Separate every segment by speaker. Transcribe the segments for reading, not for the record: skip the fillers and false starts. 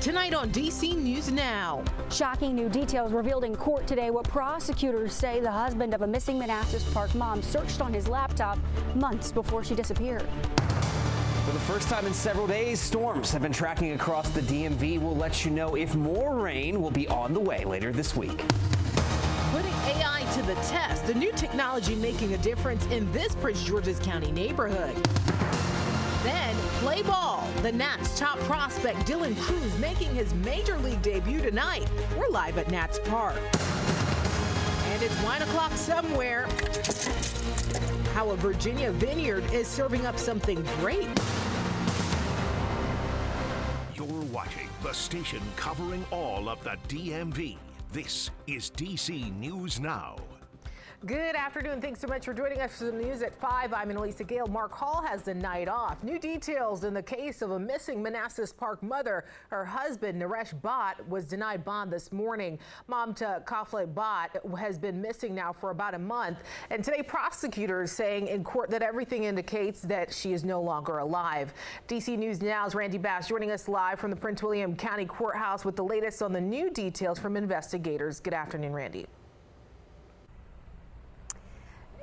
Speaker 1: tonight on DC News Now.
Speaker 2: Shocking new details revealed in court today. What prosecutors say the husband of a missing Manassas Park mom searched on his laptop months before she disappeared.
Speaker 3: For the first time in several days, storms have been tracking across the DMV. We'll let you know if more rain will be on the way later this week.
Speaker 1: Putting AI to the test, the new technology making a difference in this Prince George's County neighborhood. Then play ball. The Nats' top prospect Dylan Crews making his major league debut tonight. We're live at Nats Park. And it's wine o'clock somewhere. How a Virginia vineyard is serving up something great.
Speaker 4: You're watching the station covering all of the DMV. This is DC News Now.
Speaker 1: Good afternoon. Thanks so much for joining us for the news at 5. I'm Annalisa Gale. Mark Hall has the night off. New details in the case of a missing Manassas Park mother. Her husband, Naresh Bhatt, was denied bond this morning. Mamta Kafle Bhatt has been missing now for about a month. And today, prosecutors saying in court that everything indicates that she is no longer alive. DC News Now's Randy Bass joining us live from the Prince William County Courthouse with the latest on the new details from investigators. Good afternoon, Randy.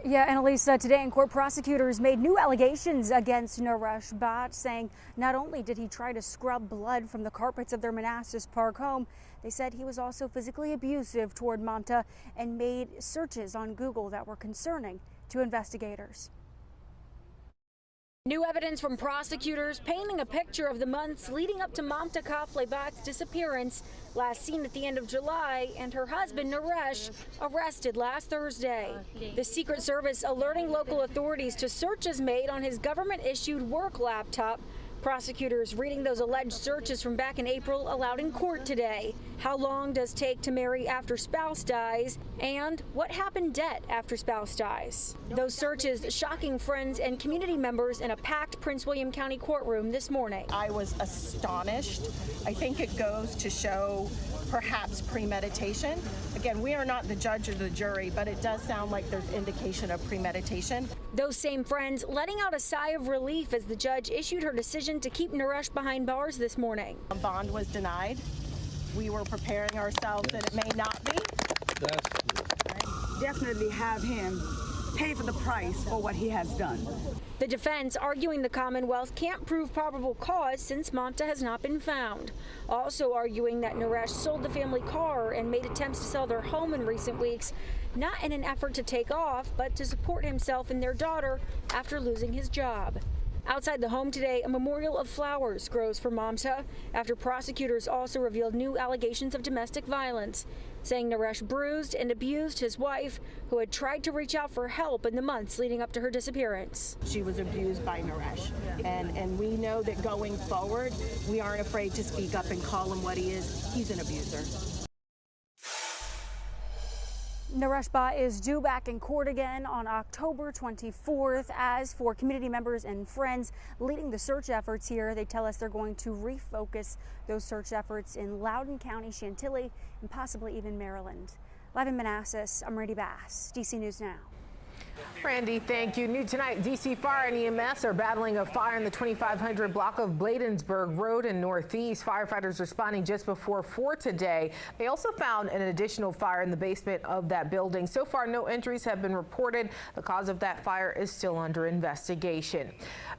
Speaker 2: Yeah, Annalisa, today in court, prosecutors made new allegations against Naresh Bhatt, saying not only did he try to scrub blood from the carpets of their Manassas Park home, they said he was also physically abusive toward Mamta and made searches on Google that were concerning to investigators. New evidence from prosecutors painting a picture of the months leading up to Mamta Kafle Bhatt's disappearance, last seen at the end of July, and her husband Naresh arrested last Thursday. The Secret Service alerting local authorities to searches made on his government-issued work laptop. Prosecutors reading those alleged searches from back in April aloud in court today. How long does take to marry after spouse dies? And what happened debt after spouse dies? Those searches shocking friends and community members in a packed Prince William County courtroom this morning.
Speaker 5: I was astonished. I think it goes to show perhaps premeditation. Again, we are not the judge or the jury, but it does sound like there's indication of premeditation.
Speaker 2: Those same friends letting out a sigh of relief as the judge issued her decision to keep Naresh behind bars this morning.
Speaker 5: A bond was denied. We were preparing ourselves that it may not be.
Speaker 6: Definitely have him pay for the price for what he has done.
Speaker 2: The defense arguing the Commonwealth can't prove probable cause since Mamta has not been found. Also arguing that Naresh sold the family car and made attempts to sell their home in recent weeks, not in an effort to take off, but to support himself and their daughter after losing his job. Outside the home today, a memorial of flowers grows for Mamta after prosecutors also revealed new allegations of domestic violence, saying Naresh bruised and abused his wife, who had tried to reach out for help in the months leading up to her disappearance.
Speaker 5: She was abused by Naresh, and we know that going forward, we aren't afraid to speak up and call him what he is. He's an abuser.
Speaker 2: Naresh Bhatt is due back in court again on October 24th. As for community members and friends leading the search efforts here, they tell us they're going to refocus those search efforts in Loudoun County, Chantilly, and possibly even Maryland. Live in Manassas, I'm Randy Bass, DC News Now.
Speaker 1: Randy, thank you. New tonight, DC Fire and EMS are battling a fire in the 2500 block of Bladensburg Road in Northeast. Firefighters responding just before 4 today. They also found an additional fire in the basement of that building. So far, no injuries have been reported. The cause of that fire is still under investigation.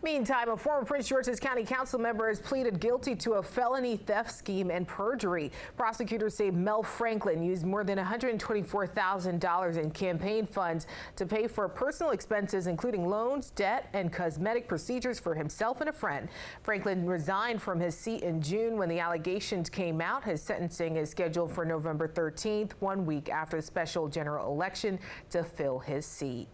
Speaker 1: Meantime, a former Prince George's County Council member has pleaded guilty to a felony theft scheme and perjury. Prosecutors say Mel Franklin used more than $124,000 in campaign funds to pay for personal expenses, including loans, debt, and cosmetic procedures for himself and a friend. Franklin resigned from his seat in June when the allegations came out. His sentencing is scheduled for November 13th, 1 week after the special general election to fill his seat.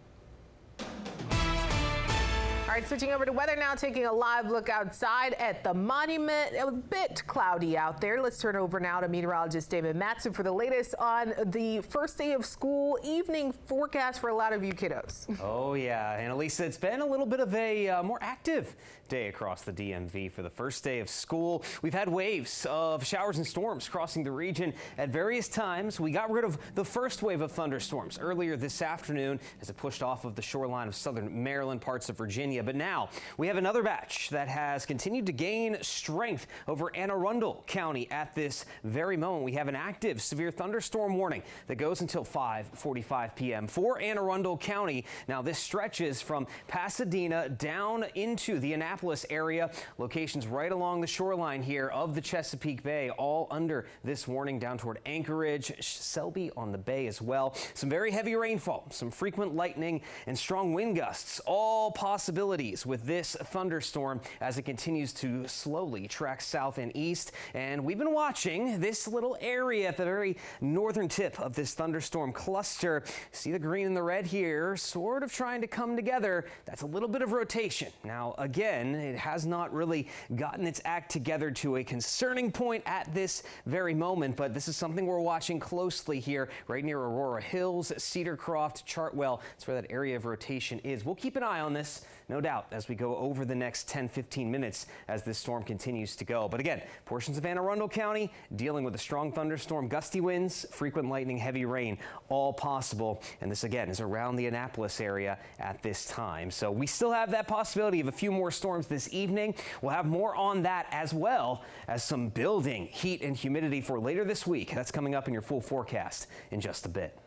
Speaker 1: All right, switching over to weather now, taking a live look outside at the monument. A bit cloudy out there. Let's turn over now to meteorologist David Matson for the latest on the first day of school evening forecast for a lot of you kiddos.
Speaker 3: Oh, yeah. Annalisa, it's been a little bit of a more active day across the DMV for the first day of school. We've had waves of showers and storms crossing the region at various times. We got rid of the first wave of thunderstorms earlier this afternoon as it pushed off of the shoreline of southern Maryland, parts of Virginia. But now we have another batch that has continued to gain strength over Anne Arundel County at this very moment. We have an active severe thunderstorm warning that goes until 5:45 p.m. for Anne Arundel County. Now this stretches from Pasadena down into the Annapolis area. Locations right along the shoreline here of the Chesapeake Bay, all under this warning down toward Anchorage, Selby on the bay as well. Some very heavy rainfall, some frequent lightning and strong wind gusts, all possibilities with this thunderstorm as it continues to slowly track south and east. And we've been watching this little area at the very northern tip of this thunderstorm cluster. See the green and the red here sort of trying to come together. That's a little bit of rotation. Now, again, it has not really gotten its act together to a concerning point at this very moment, but this is something we're watching closely here right near Aurora Hills, Cedar Croft, Chartwell. That's where that area of rotation is. We'll keep an eye on this, no doubt, as we go over the next 10-15 minutes as this storm continues to go. But again, portions of Anne Arundel County dealing with a strong thunderstorm, gusty winds, frequent lightning, heavy rain, all possible. And this again is around the Annapolis area at this time. So we still have that possibility of a few more storms this evening. We'll have more on that as well as some building heat and humidity for later this week. That's coming up in your full forecast in just a bit.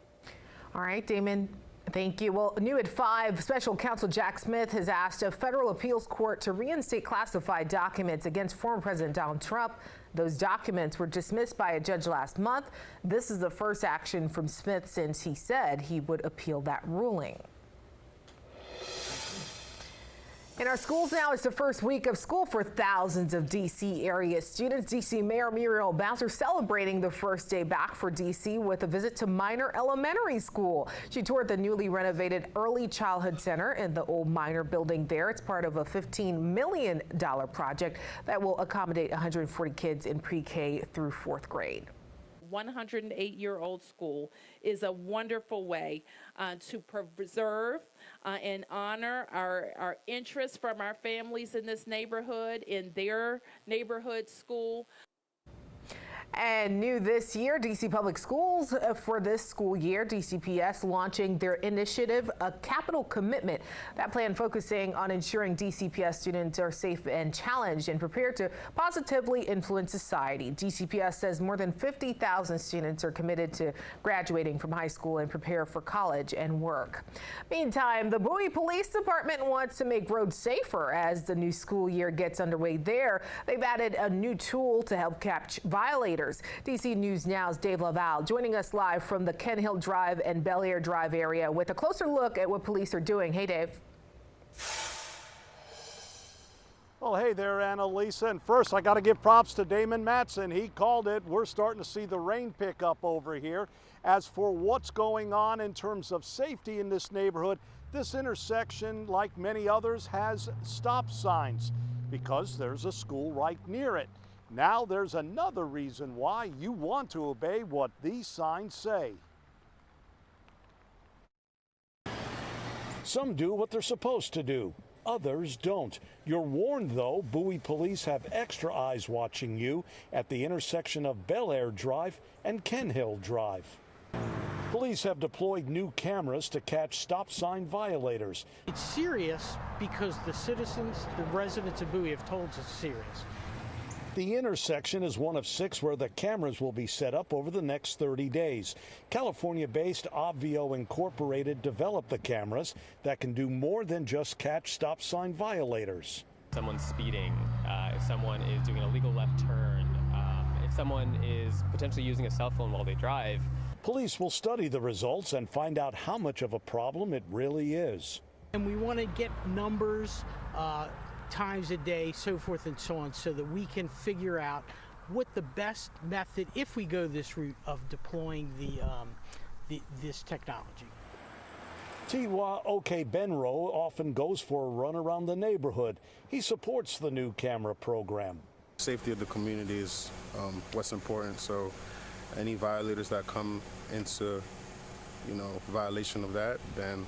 Speaker 1: All right, Damon. Thank you. Well, new at 5, Special Counsel Jack Smith has asked a federal appeals court to reinstate classified documents against former President Donald Trump. Those documents were dismissed by a judge last month. This is the first action from Smith since he said he would appeal that ruling. In our schools now, it's the first week of school for thousands of D.C. area students. D.C. Mayor Muriel Bowser celebrating the first day back for D.C. with a visit to Minor Elementary School. She toured the newly renovated Early Childhood Center in the old Minor building there. It's part of a $15 million project that will accommodate 140 kids in pre-K through 4th grade.
Speaker 7: 108-year-old school is a wonderful way to preserve and honor our interests from our families in this neighborhood, in their neighborhood school.
Speaker 1: And new this year, D.C. Public Schools for this school year, DCPS launching their initiative, A Capital Commitment. That plan focusing on ensuring DCPS students are safe and challenged and prepared to positively influence society. DCPS says more than 50,000 students are committed to graduating from high school and prepare for college and work. Meantime, the Bowie Police Department wants to make roads safer as the new school year gets underway there. They've added a new tool to help catch violators. DC News Now's Dave Laval joining us live from the Ken Hill Drive and Bel Air Drive area with a closer look at what police are doing. Hey, Dave.
Speaker 8: Well, hey there, Annalisa. And first, I got to give props to Damon Matson. He called it. We're starting to see the rain pick up over here. As for what's going on in terms of safety in this neighborhood, this intersection, like many others, has stop signs because there's a school right near it. Now there's another reason why you want to obey what these signs say. Some do what they're supposed to do. Others don't. You're warned, though. Bowie police have extra eyes watching you at the intersection of Bel Air Drive and Ken Hill Drive. Police have deployed new cameras to catch stop sign violators.
Speaker 9: It's serious because the citizens, the residents of Bowie have told us it's serious.
Speaker 8: The intersection is one of 6 where the cameras will be set up over the next 30 days. California-based Obvio Incorporated developed the cameras that can do more than just catch stop sign violators.
Speaker 10: Someone's speeding, if someone is doing an illegal left turn, if someone is potentially using a cell phone while they drive.
Speaker 8: Police will study the results and find out how much of a problem it really is.
Speaker 9: And we want to get numbers, times a day, so forth and so on, so that we can figure out what the best method, if we go this route, of deploying this technology.
Speaker 8: Tiwa Oke Benro often goes for a run around the neighborhood. He supports the new camera program.
Speaker 11: Safety of the community is what's important, so any violators that come into, violation of that, then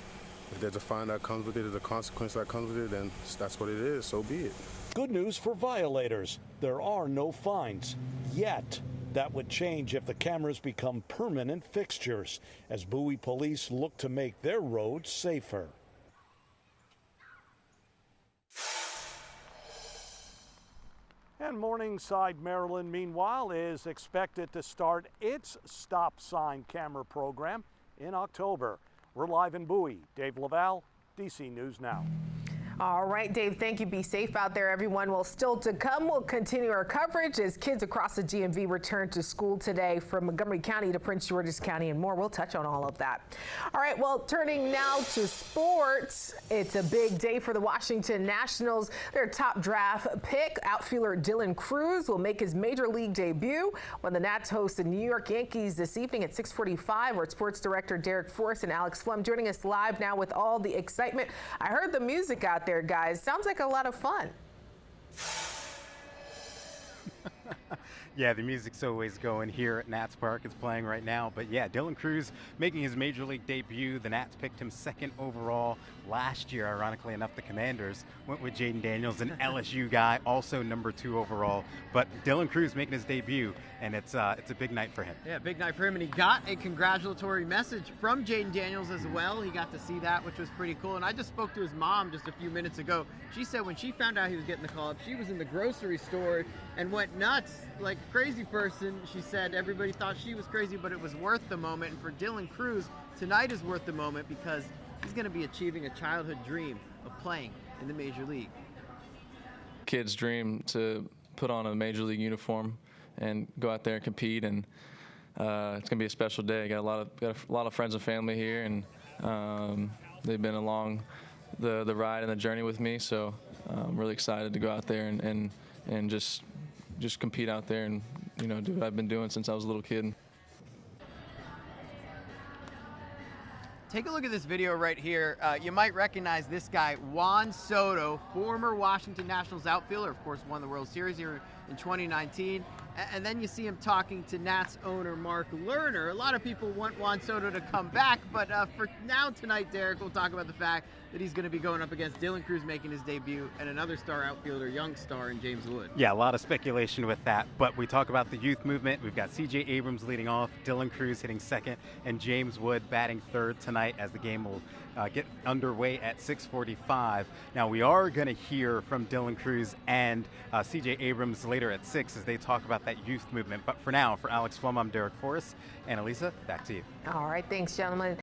Speaker 11: if there's a fine that comes with it, there's a consequence that comes with it, then that's what it is, so be it.
Speaker 8: Good news for violators. There are no fines yet. That would change if the cameras become permanent fixtures as Bowie police look to make their roads safer. And Morningside, Maryland, meanwhile, is expected to start its stop sign camera program in October. We're live in Bowie. Dave Laval, DC News Now.
Speaker 1: All right, Dave, thank you. Be safe out there, everyone. Well, still to come, we'll continue our coverage as kids across the DMV return to school today, from Montgomery County to Prince George's County and more. We'll touch on all of that. All right, well, turning now to sports. It's a big day for the Washington Nationals. Their top draft pick, outfielder Dylan Crews, will make his major league debut when the Nats host the New York Yankees this evening at 6:45. We're sports director Derek Forrest and Alex Flum joining us live now with all the excitement. I heard the music out there, guys. Sounds like a lot of fun.
Speaker 12: Yeah, the music's always going here at Nats Park. It's playing right now. But yeah, Dylan Crews making his major league debut. The Nats picked him 2nd overall last year. Ironically enough, the Commanders went with Jaden Daniels, an LSU guy, also number 2 overall. But Dylan Crews making his debut, and it's a big night for him.
Speaker 13: Yeah, big night for him, and he got a congratulatory message from Jaden Daniels as well. He got to see that, which was pretty cool. And I just spoke to his mom just a few minutes ago. She said when she found out he was getting the call up, she was in the grocery store and went nuts like a crazy person. She said everybody thought she was crazy, but it was worth the moment. And for Dylan Crews, tonight is worth the moment because he's going to be achieving a childhood dream of playing in the major league.
Speaker 14: Kid's dream to put on a major league uniform and go out there and compete, and it's going to be a special day. Got a lot of friends and family here, and they've been along the ride and the journey with me, so I'm really excited to go out there and just compete out there and, you know, do what I've been doing since I was a little kid.
Speaker 13: Take a look at this video right here. You might recognize this guy, Juan Soto, former Washington Nationals outfielder, of course won the World Series here in 2019. And then you see him talking to Nats owner Mark Lerner. A lot of people want Juan Soto to come back, but for now tonight, Derek, we'll talk about the fact that he's going to be going up against Dylan Crews making his debut and another star outfielder, young star in James Wood.
Speaker 12: Yeah, a lot of speculation with that, but we talk about the youth movement. We've got C.J. Abrams leading off, Dylan Crews hitting 2nd, and James Wood batting 3rd tonight as the game will get underway at 6:45. Now, we are going to hear from Dylan Crews and C.J. Abrams later at 6 as they talk about that youth movement. But for now, for Alex Flum, I'm Derek Forrest. And Elisa, back to you.
Speaker 1: All right, thanks, gentlemen.